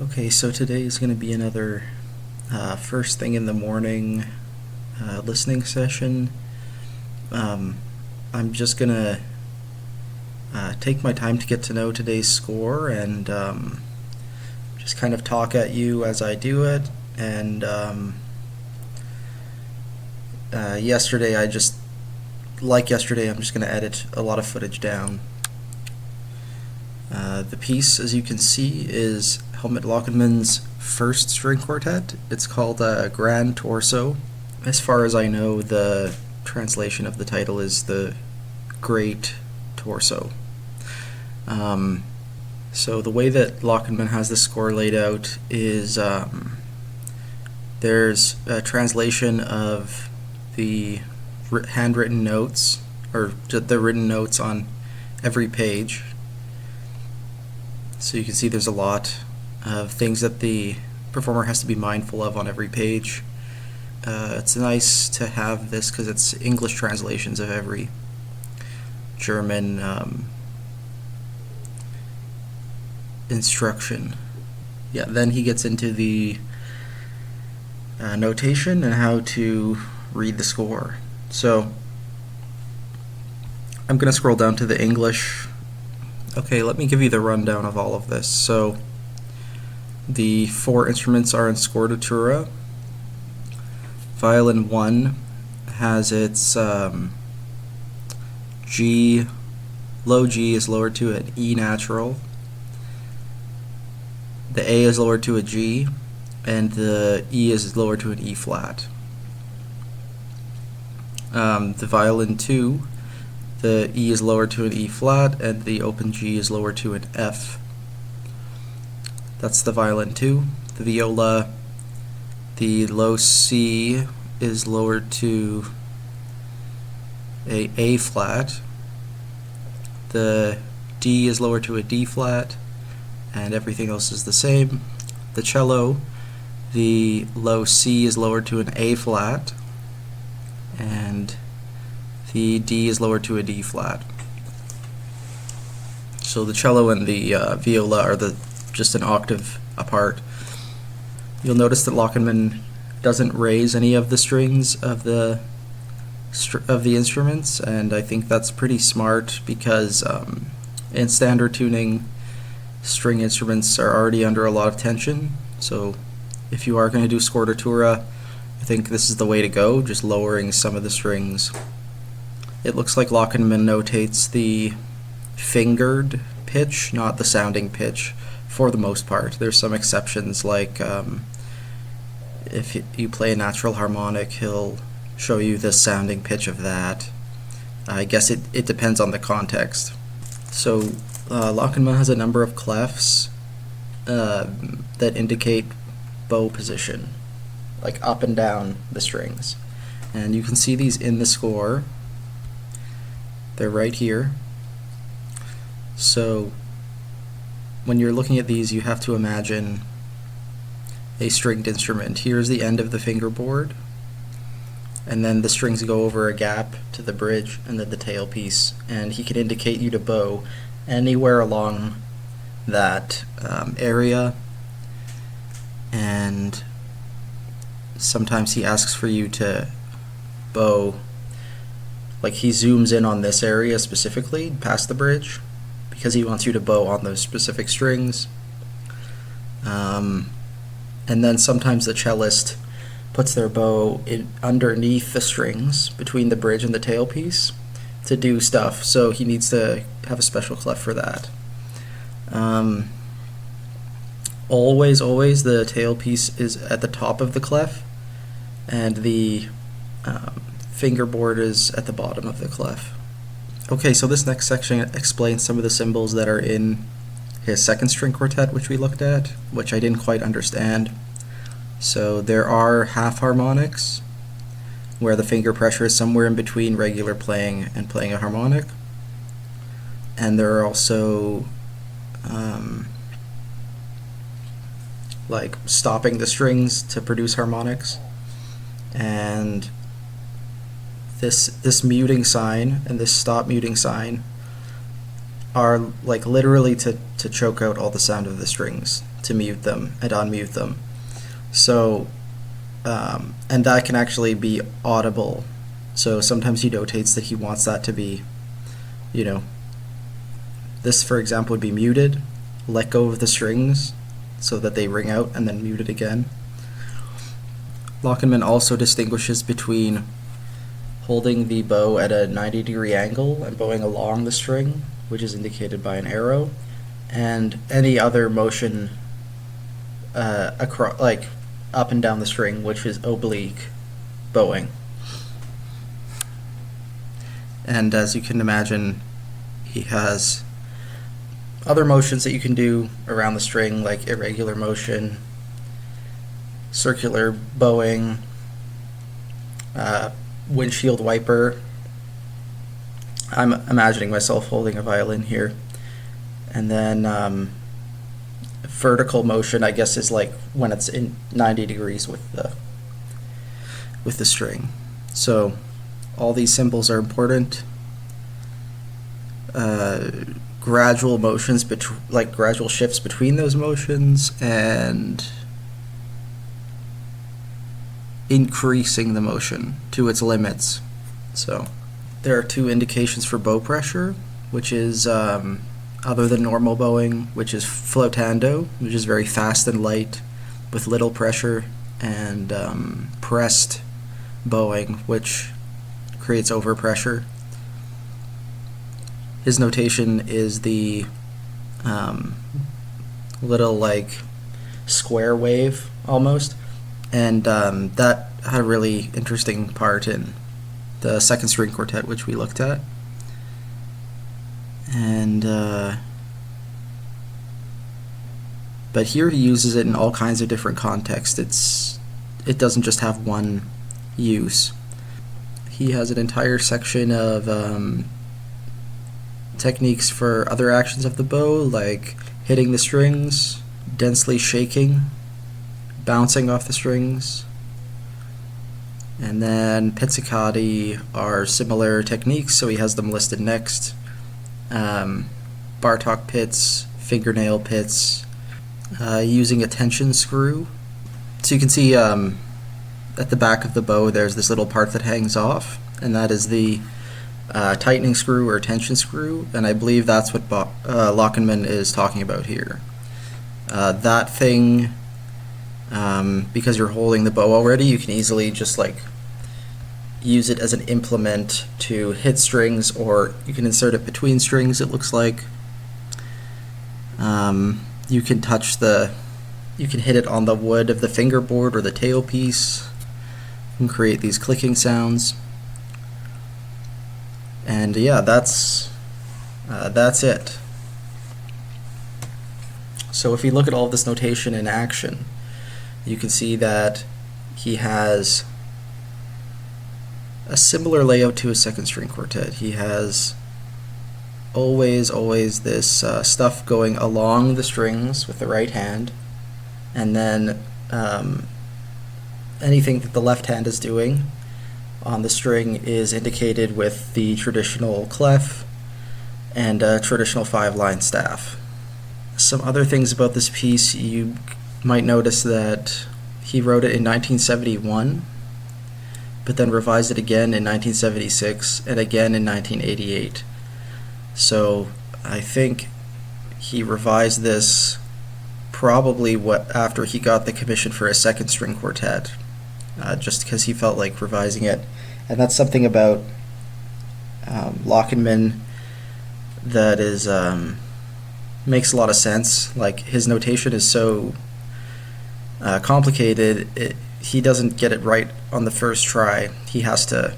Okay, so today is going to be another first thing in the morning listening session. I'm just going to take my time to get to know today's score and just kind of talk at you as I do it. And yesterday, I'm just going to edit a lot of footage down. The piece, as you can see, is Helmut Lachenmann's first string quartet. It's called Grand Torso. As far as I know, the translation of the title is the Great Torso. So the way that Lachenmann has the score laid out is there's a translation of the handwritten notes, or the written notes on every page. So you can see there's a lot of things that the performer has to be mindful of on every page. It's nice to have this because it's English translations of every German instruction. Yeah, then he gets into the notation and how to read the score. So I'm going to scroll down to the English. Okay, let me give you the rundown of all of this. So the four instruments are in scordatura. Violin 1 has its G, low G is lowered to an E natural. The A is lowered to a G, and the E is lowered to an E flat. The violin 2, the E is lowered to an E flat, and the open G is lowered to an F. That's the violin 2. The viola, the low C is lowered to a A flat. The D is lowered to a D flat, and everything else is the same. The cello, the low C is lowered to an A flat, and the D is lowered to a D flat. So the cello and the viola are just an octave apart. You'll notice that Lachenmann doesn't raise any of the strings of the instruments, and I think that's pretty smart because in standard tuning, string instruments are already under a lot of tension. So if you are going to do scordatura, I think this is the way to go, just lowering some of the strings. It looks like Lachenmann notates the fingered pitch, not the sounding pitch, for the most part. There's some exceptions, like if you play a natural harmonic, he'll show you the sounding pitch of that. I guess it depends on the context. So Lachenmann has a number of clefs that indicate bow position, like up and down the strings. And you can see these in the score. They're right here. So when you're looking at these, you have to imagine a stringed instrument. Here's the end of the fingerboard, and then the strings go over a gap to the bridge and then the tailpiece, and he can indicate you to bow anywhere along that area, and sometimes he asks for you to bow, like he zooms in on this area specifically past the bridge because he wants you to bow on those specific strings. And then sometimes the cellist puts their bow underneath the strings between the bridge and the tailpiece to do stuff, so he needs to have a special clef for that. Always the tailpiece is at the top of the clef, and the fingerboard is at the bottom of the clef. Okay, so this next section explains some of the symbols that are in his second string quartet, which we looked at, which I didn't quite understand. So there are half harmonics, where the finger pressure is somewhere in between regular playing and playing a harmonic. And there are also like stopping the strings to produce harmonics. And this muting sign and this stop muting sign are like literally to choke out all the sound of the strings, to mute them and unmute them. So, and that can actually be audible. So sometimes he notates that he wants that to be, this, for example, would be muted, let go of the strings so that they ring out, and then mute it again. Lachenmann also distinguishes between holding the bow at a 90-degree angle and bowing along the string, which is indicated by an arrow, and any other motion across, like up and down the string, which is oblique bowing. And as you can imagine, he has other motions that you can do around the string, like irregular motion, circular bowing, windshield wiper. I'm imagining myself holding a violin here. And then vertical motion, I guess, is like when it's in 90 degrees with the string. So all these symbols are important. Gradual motions, like gradual shifts between those motions, and increasing the motion to its limits. So there are two indications for bow pressure, which is other than normal bowing, which is flotando, which is very fast and light with little pressure, and pressed bowing, which creates overpressure. His notation is the little like square wave almost, and that had a really interesting part in the second string quartet, which we looked at. And but here he uses it in all kinds of different contexts. It doesn't just have one use. He has an entire section of techniques for other actions of the bow, like hitting the strings, densely shaking, bouncing off the strings. And then pizzicati are similar techniques, so he has them listed next. Bartok pits, fingernail pits, using a tension screw. So you can see at the back of the bow there's this little part that hangs off, and that is the tightening screw or tension screw, and I believe that's what Lachenmann is talking about here. That thing, because you're holding the bow already, you can easily just like use it as an implement to hit strings, or you can insert it between strings, it looks like. You can you can hit it on the wood of the fingerboard or the tailpiece and create these clicking sounds. And yeah, that's it. So if you look at all of this notation in action, you can see that he has a similar layout to his second string quartet. He has always this stuff going along the strings with the right hand, and then anything that the left hand is doing on the string is indicated with the traditional clef and a traditional 5-line staff. Some other things about this piece, you might notice that he wrote it in 1971, but then revised it again in 1976 and again in 1988. So I think he revised this probably after he got the commission for a second string quartet, just because he felt like revising it. And that's something about Lachenmann that is makes a lot of sense. Like, his notation is so complicated, he doesn't get it right on the first try. He has to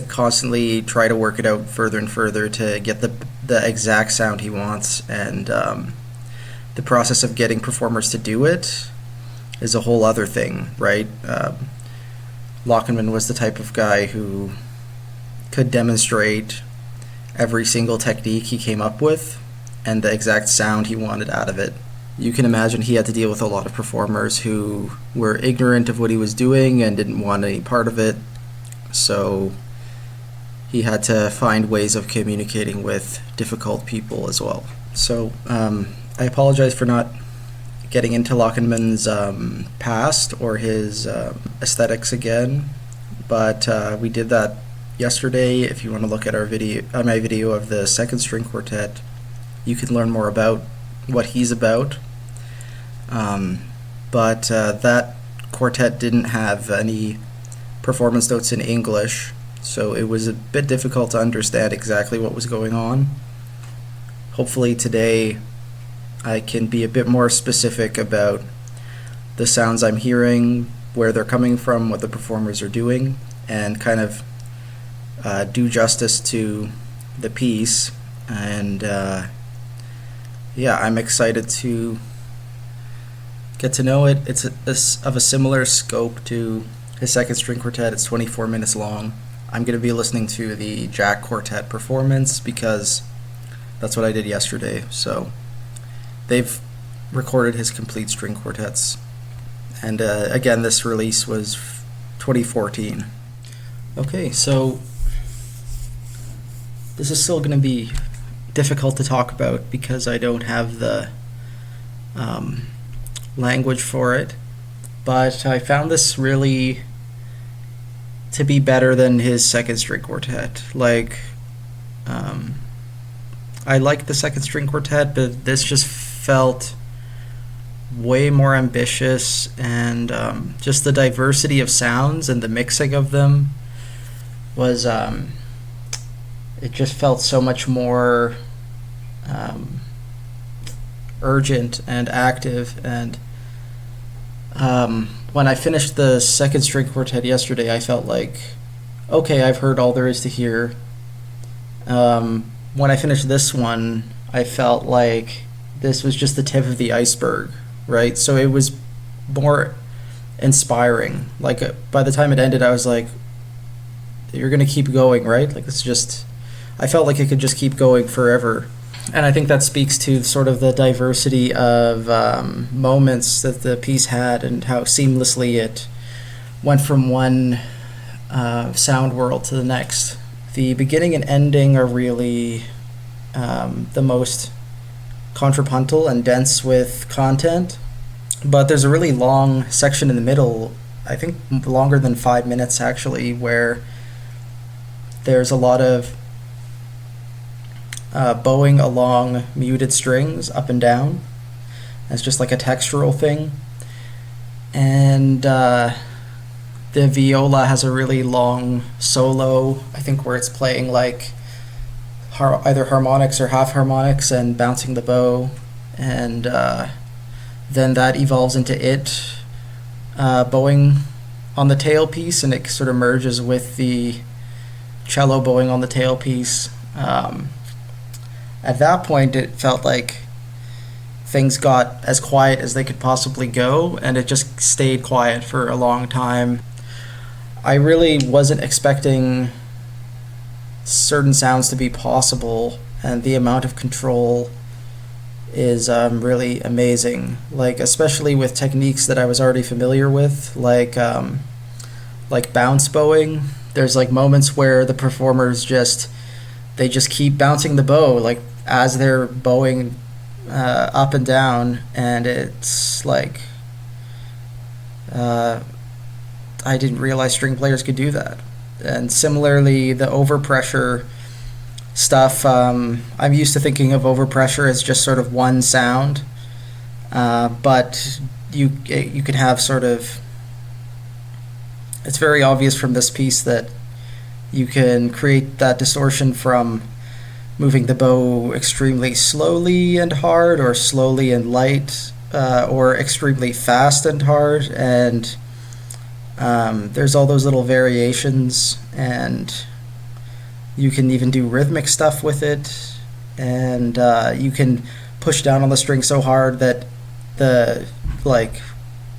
constantly try to work it out further and further to get the exact sound he wants, and the process of getting performers to do it is a whole other thing, right? Lachenmann was the type of guy who could demonstrate every single technique he came up with and the exact sound he wanted out of it. You can imagine he had to deal with a lot of performers who were ignorant of what he was doing and didn't want any part of it. So he had to find ways of communicating with difficult people as well. So I apologize for not getting into Lachenmann's past or his aesthetics again, but we did that yesterday. If you want to look at my video of the second string quartet, you can learn more about what he's about. But that quartet didn't have any performance notes in English, so it was a bit difficult to understand exactly what was going on. Hopefully today I can be a bit more specific about the sounds I'm hearing, where they're coming from, what the performers are doing, and kind of do justice to the piece. And yeah, I'm excited to get to know it. It's of a similar scope to his second string quartet. It's 24 minutes long. I'm going to be listening to the Jack Quartet performance because that's what I did yesterday. So they've recorded his complete string quartets. And again, this release was 2014. Okay, so this is still going to be difficult to talk about because I don't have the language for it. But I found this really to be better than his second string quartet. Like, I like the second string quartet, but this just felt way more ambitious, and just the diversity of sounds and the mixing of them was it just felt so much more urgent and active. And when I finished the second string quartet yesterday, I felt like, okay, I've heard all there is to hear. When I finished this one, I felt like this was just the tip of the iceberg, right? So it was more inspiring. Like, by the time it ended, I was like, you're going to keep going, right? Like, it's just, I felt like it could just keep going forever. And I think that speaks to sort of the diversity of moments that the piece had and how seamlessly it went from one sound world to the next. The beginning and ending are really the most contrapuntal and dense with content, but there's a really long section in the middle, I think longer than 5 minutes actually, where there's a lot of bowing along muted strings up and down. It's just like a textural thing. And the viola has a really long solo, I think, where it's playing like either harmonics or half harmonics and bouncing the bow. And then that evolves into it bowing on the tailpiece, and it sort of merges with the cello bowing on the tailpiece. At that point, it felt like things got as quiet as they could possibly go, and it just stayed quiet for a long time. I really wasn't expecting certain sounds to be possible, and the amount of control is really amazing. Like, especially with techniques that I was already familiar with, like bounce bowing. There's like moments where the performers just keep bouncing the bow, like as they're bowing up and down, and it's like I didn't realize string players could do that. And similarly, the overpressure stuff, I'm used to thinking of overpressure as just sort of one sound, but you can have sort of, it's very obvious from this piece that you can create that distortion from moving the bow extremely slowly and hard, or slowly and light, or extremely fast and hard. And there's all those little variations, and you can even do rhythmic stuff with it. And you can push down on the string so hard that the like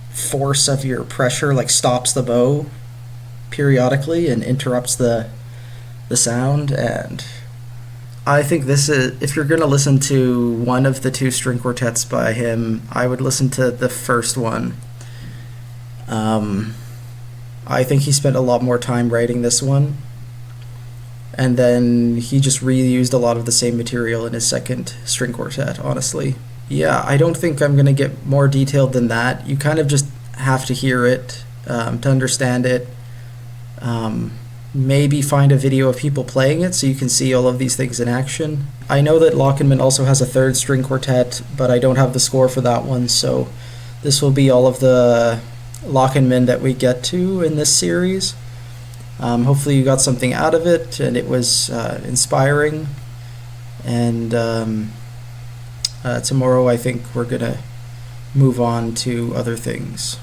force of your pressure like stops the bow periodically and interrupts the sound. And I think this is, if you're going to listen to one of the two string quartets by him, I would listen to the first one. I think he spent a lot more time writing this one, and then he just reused a lot of the same material in his second string quartet, honestly. Yeah, I don't think I'm going to get more detailed than that. You kind of just have to hear it to understand it. Maybe find a video of people playing it so you can see all of these things in action. I know that Lachenmann also has a third string quartet, but I don't have the score for that one, so this will be all of the Lachenmann that we get to in this series. Hopefully you got something out of it and it was inspiring. And tomorrow I think we're going to move on to other things.